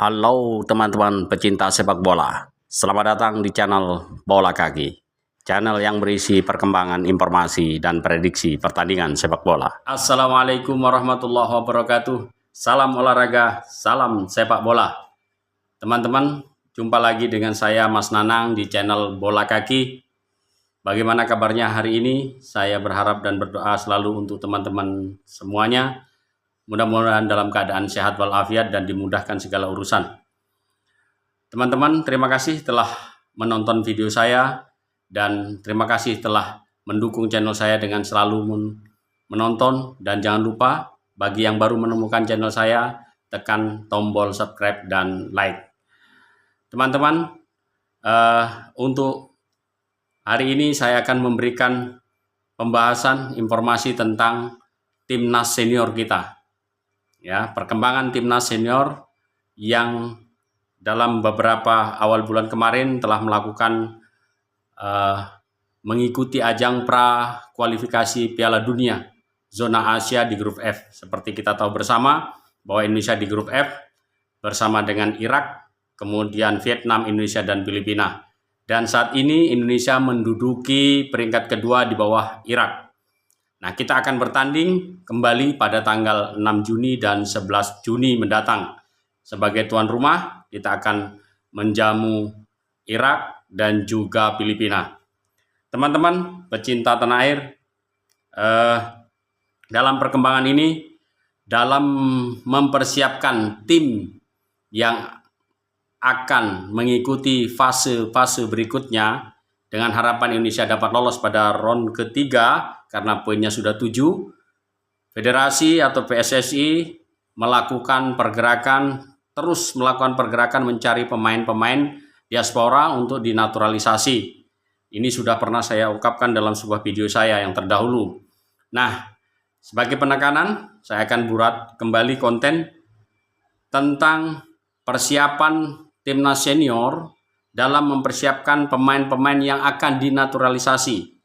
Halo teman-teman pecinta sepak bola, selamat datang di channel Bola Kaki, channel yang berisi perkembangan informasi dan prediksi pertandingan sepak bola. Assalamualaikum warahmatullahi wabarakatuh, salam olahraga, salam sepak bola. Teman-teman, jumpa lagi dengan saya Mas Nanang di channel Bola Kaki. Bagaimana kabarnya hari ini? Saya berharap dan berdoa selalu untuk teman-teman semuanya. Mudah-mudahan dalam keadaan sehat walafiat dan dimudahkan segala urusan. Teman-teman, terima kasih telah menonton video saya dan terima kasih telah mendukung channel saya dengan selalu menonton. Dan jangan lupa bagi yang baru menemukan channel saya, tekan tombol subscribe dan like. Teman-teman, untuk hari ini saya akan memberikan pembahasan informasi tentang timnas senior kita. Ya, perkembangan timnas senior yang dalam beberapa awal bulan kemarin telah melakukan mengikuti ajang pra kualifikasi Piala Dunia zona Asia di grup F. Seperti kita tahu bersama bahwa Indonesia di grup F bersama dengan Irak, kemudian Vietnam, Indonesia, dan Filipina. Dan saat ini Indonesia menduduki peringkat kedua di bawah Irak. Nah, kita akan bertanding kembali pada tanggal 6 Juni dan 11 Juni mendatang. Sebagai tuan rumah, kita akan menjamu Irak dan juga Filipina. Teman-teman, pecinta tanah air, dalam perkembangan ini, dalam mempersiapkan tim yang akan mengikuti fase-fase berikutnya, dengan harapan Indonesia dapat lolos pada round ketiga karena poinnya sudah 7, Federasi atau PSSI terus melakukan pergerakan mencari pemain-pemain diaspora untuk dinaturalisasi. Ini sudah pernah saya ungkapkan dalam sebuah video saya yang terdahulu. Nah, sebagai penekanan, saya akan buat kembali konten tentang persiapan timnas senior dalam mempersiapkan pemain-pemain yang akan dinaturalisasi.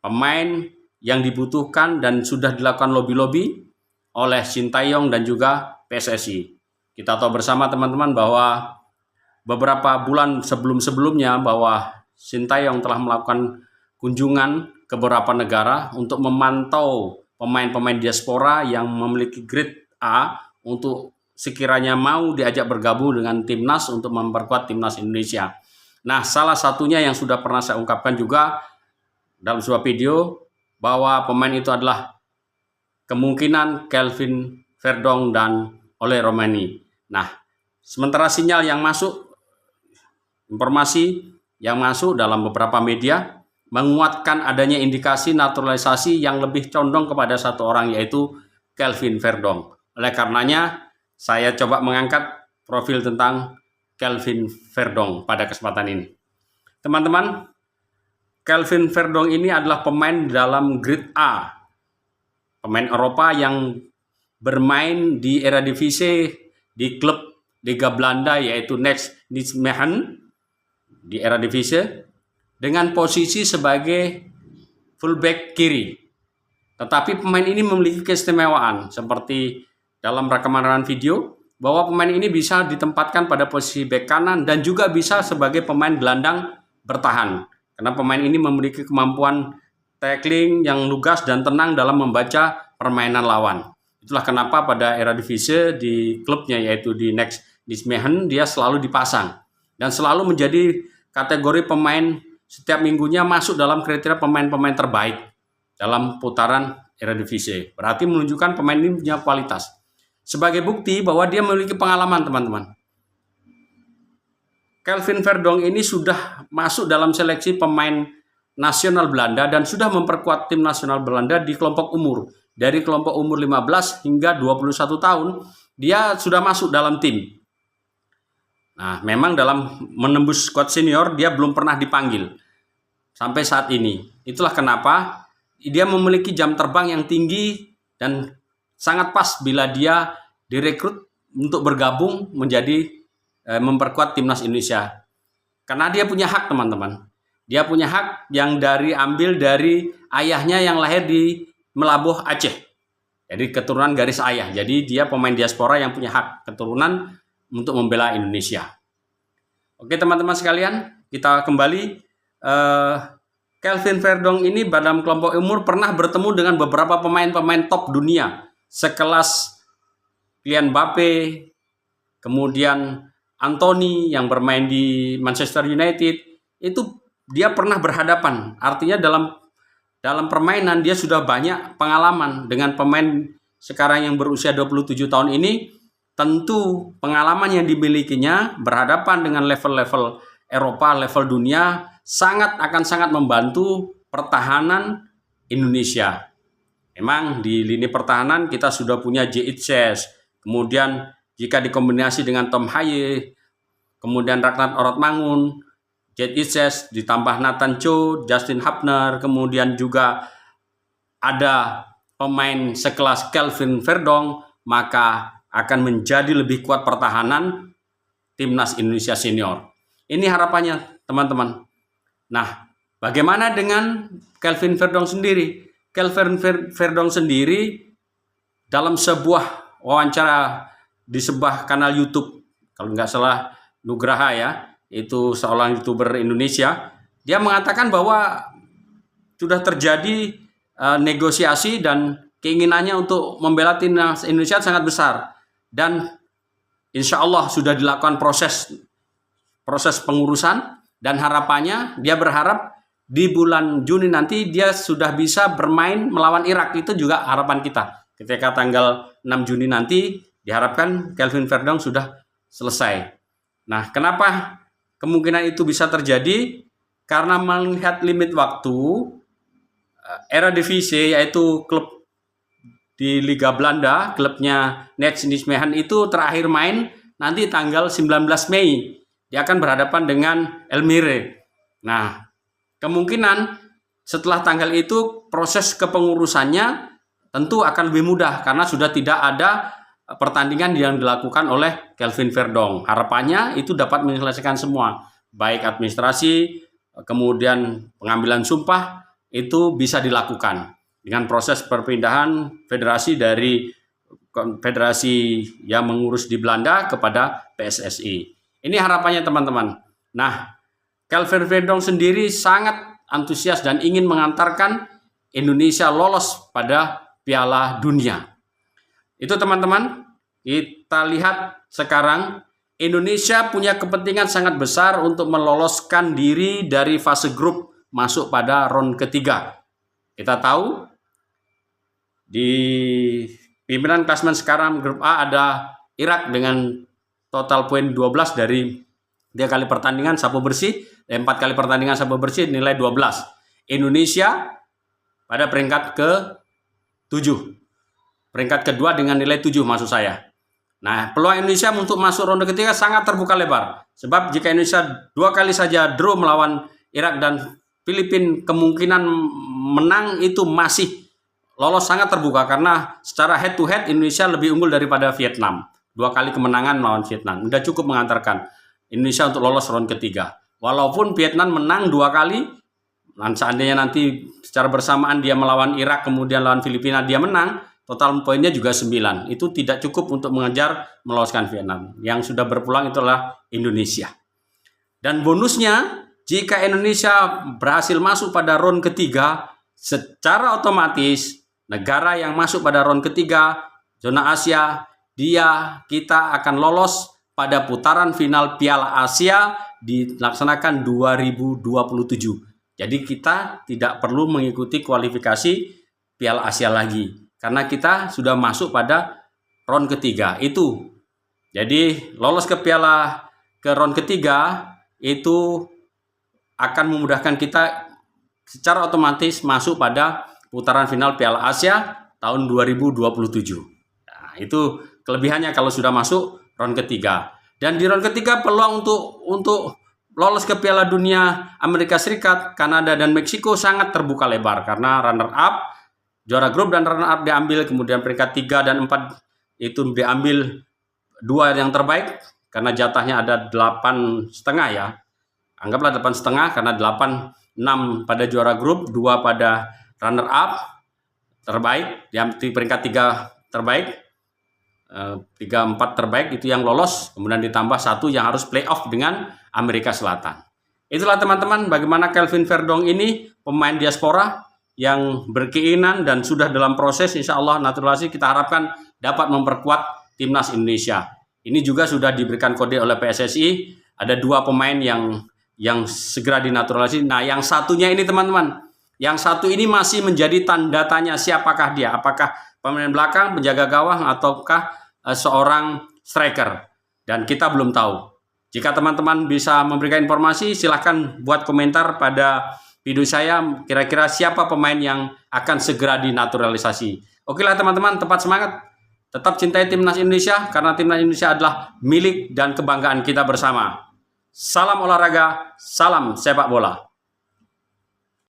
Pemain yang dibutuhkan dan sudah dilakukan lobby-lobby oleh Sintayong dan juga PSSI. Kita tahu bersama teman-teman bahwa beberapa bulan sebelum-sebelumnya bahwa Sintayong telah melakukan kunjungan ke beberapa negara untuk memantau pemain-pemain diaspora yang memiliki grade A untuk sekiranya mau diajak bergabung dengan timnas untuk memperkuat timnas Indonesia. Nah, salah satunya yang sudah pernah saya ungkapkan juga dalam sebuah video bahwa pemain itu adalah kemungkinan Kelvin Verdong dan Ole Romani. Nah, sementara sinyal yang masuk, informasi yang masuk dalam beberapa media menguatkan adanya indikasi naturalisasi yang lebih condong kepada satu orang, yaitu Kelvin Verdong. Oleh karenanya, saya coba mengangkat profil tentang Kelvin Verdong pada kesempatan ini. Teman-teman, Kelvin Verdong ini adalah pemain dalam grade A. Pemain Eropa yang bermain di Eredivisie di klub Liga Belanda yaitu Next Nijmegen di Eredivisie dengan posisi sebagai fullback kiri. Tetapi pemain ini memiliki keistimewaan seperti dalam rekaman video bahwa pemain ini bisa ditempatkan pada posisi bek kanan dan juga bisa sebagai pemain gelandang bertahan. Karena pemain ini memiliki kemampuan tackling yang lugas dan tenang dalam membaca permainan lawan. Itulah kenapa pada Eredivisie di klubnya yaitu di Next Nijmegen dia selalu dipasang dan selalu menjadi kategori pemain setiap minggunya masuk dalam kriteria pemain-pemain terbaik dalam putaran Eredivisie. Berarti menunjukkan pemain ini punya kualitas. Sebagai bukti bahwa dia memiliki pengalaman, teman-teman. Kelvin Verdong ini sudah masuk dalam seleksi pemain nasional Belanda dan sudah memperkuat tim nasional Belanda di kelompok umur. Dari kelompok umur 15 hingga 21 tahun, dia sudah masuk dalam tim. Nah, memang dalam menembus squad senior, dia belum pernah dipanggil sampai saat ini. Itulah kenapa dia memiliki jam terbang yang tinggi dan sangat pas bila dia direkrut untuk bergabung menjadi memperkuat timnas Indonesia. Karena dia punya hak, teman-teman. Dia punya hak yang diambil dari ayahnya yang lahir di Melabuh, Aceh. Jadi keturunan garis ayah. Jadi dia pemain diaspora yang punya hak keturunan untuk membela Indonesia. Oke teman-teman sekalian, kita kembali. Kelvin Verdong ini dalam kelompok umur pernah bertemu dengan beberapa pemain-pemain top dunia, sekelas Kylian Mbappe, kemudian Anthony yang bermain di Manchester United. Itu dia pernah berhadapan, artinya dalam permainan dia sudah banyak pengalaman dengan pemain sekarang yang berusia 27 tahun ini. Tentu pengalaman yang dimilikinya berhadapan dengan level-level Eropa, level dunia akan sangat membantu pertahanan Indonesia. Memang di lini pertahanan kita sudah punya J.H. kemudian jika dikombinasi dengan Tom Haye, kemudian Ragnar Orotmangun, J.H. ditambah Nathan Cho, Justin Hapner, kemudian juga ada pemain sekelas Kelvin Verdong, maka akan menjadi lebih kuat pertahanan timnas Indonesia senior. Ini harapannya teman-teman. Nah, bagaimana dengan Kelvin Verdong sendiri? Kelvin Verdong sendiri dalam sebuah wawancara di sebuah kanal YouTube, kalau nggak salah Nugraha ya, itu seorang YouTuber Indonesia, dia mengatakan bahwa sudah terjadi negosiasi dan keinginannya untuk membela timnas Indonesia sangat besar. Dan insya Allah sudah dilakukan proses pengurusan, dan harapannya dia berharap di bulan Juni nanti dia sudah bisa bermain melawan Irak. Itu juga harapan kita. Ketika tanggal 6 Juni nanti diharapkan Kelvin Verdong sudah selesai. Nah, kenapa kemungkinan itu bisa terjadi? Karena melihat limit waktu, Eredivisie yaitu klub di Liga Belanda, klubnya Nets Nijmegen itu terakhir main nanti tanggal 19 Mei. Dia akan berhadapan dengan Elmire. Nah, kemungkinan setelah tanggal itu proses kepengurusannya tentu akan lebih mudah karena sudah tidak ada pertandingan yang dilakukan oleh Kelvin Verdong. Harapannya itu dapat menyelesaikan semua, baik administrasi, kemudian pengambilan sumpah, itu bisa dilakukan dengan proses perpindahan federasi dari konfederasi yang mengurus di Belanda kepada PSSI. Ini harapannya teman-teman. Nah, Kelvin Verdong sendiri sangat antusias dan ingin mengantarkan Indonesia lolos pada Piala Dunia. Itu teman-teman, kita lihat sekarang Indonesia punya kepentingan sangat besar untuk meloloskan diri dari fase grup masuk pada round ketiga. Kita tahu di pimpinan klasemen sekarang grup A ada Irak dengan total poin 12 dari 3 kali pertandingan sapu bersih, 4 kali pertandingan sapu bersih nilai 12. Indonesia pada peringkat ke-7. Peringkat kedua dengan nilai 7 maksud saya. Nah, peluang Indonesia untuk masuk ronde ketiga sangat terbuka lebar. Sebab jika Indonesia 2 kali saja draw melawan Irak dan Filipina, kemungkinan menang itu masih lolos sangat terbuka karena secara head to head Indonesia lebih unggul daripada Vietnam. 2 kali kemenangan melawan Vietnam sudah cukup mengantarkan Indonesia untuk lolos round ketiga. Walaupun Vietnam menang 2 kali, dan seandainya nanti secara bersamaan dia melawan Irak kemudian lawan Filipina dia menang, total poinnya juga 9. Itu tidak cukup untuk mengejar meloloskan Vietnam. Yang sudah berpulang itulah Indonesia. Dan bonusnya, jika Indonesia berhasil masuk pada round ketiga, secara otomatis negara yang masuk pada round ketiga, zona Asia, kita akan lolos pada putaran final Piala Asia dilaksanakan 2027. Jadi kita tidak perlu mengikuti kualifikasi Piala Asia lagi karena kita sudah masuk pada round ketiga itu. Jadi lolos ke round ketiga itu akan memudahkan kita secara otomatis masuk pada putaran final Piala Asia tahun 2027. Nah, itu kelebihannya kalau sudah masuk round ketiga. Dan di round ketiga peluang untuk lolos ke Piala Dunia Amerika Serikat, Kanada, dan Meksiko sangat terbuka lebar karena runner up, juara grup dan runner up diambil, kemudian peringkat 3 dan 4 itu diambil 2 yang terbaik karena jatahnya ada 8,5 ya. Anggaplah 8,5 karena 6 pada juara grup, 2 pada runner up terbaik, di peringkat 3 terbaik. 3-4 terbaik itu yang lolos, kemudian ditambah 1 yang harus playoff dengan Amerika Selatan. Itulah teman-teman bagaimana Kelvin Verdong ini pemain diaspora yang berkeinginan dan sudah dalam proses insya Allah naturalisasi, kita harapkan dapat memperkuat timnas Indonesia. Ini juga sudah diberikan kode oleh PSSI, ada 2 pemain yang segera dinaturalisasi. Nah, yang satunya ini teman-teman, yang satu ini masih menjadi tanda tanya siapakah dia, apakah pemain belakang, penjaga gawang, ataukah seorang striker, dan kita belum tahu. Jika teman-teman bisa memberikan informasi, silahkan buat komentar pada video saya, kira-kira siapa pemain yang akan segera dinaturalisasi. Oke lah teman-teman, tetap semangat, tetap cintai timnas Indonesia, karena timnas Indonesia adalah milik dan kebanggaan kita bersama. Salam olahraga, salam sepak bola.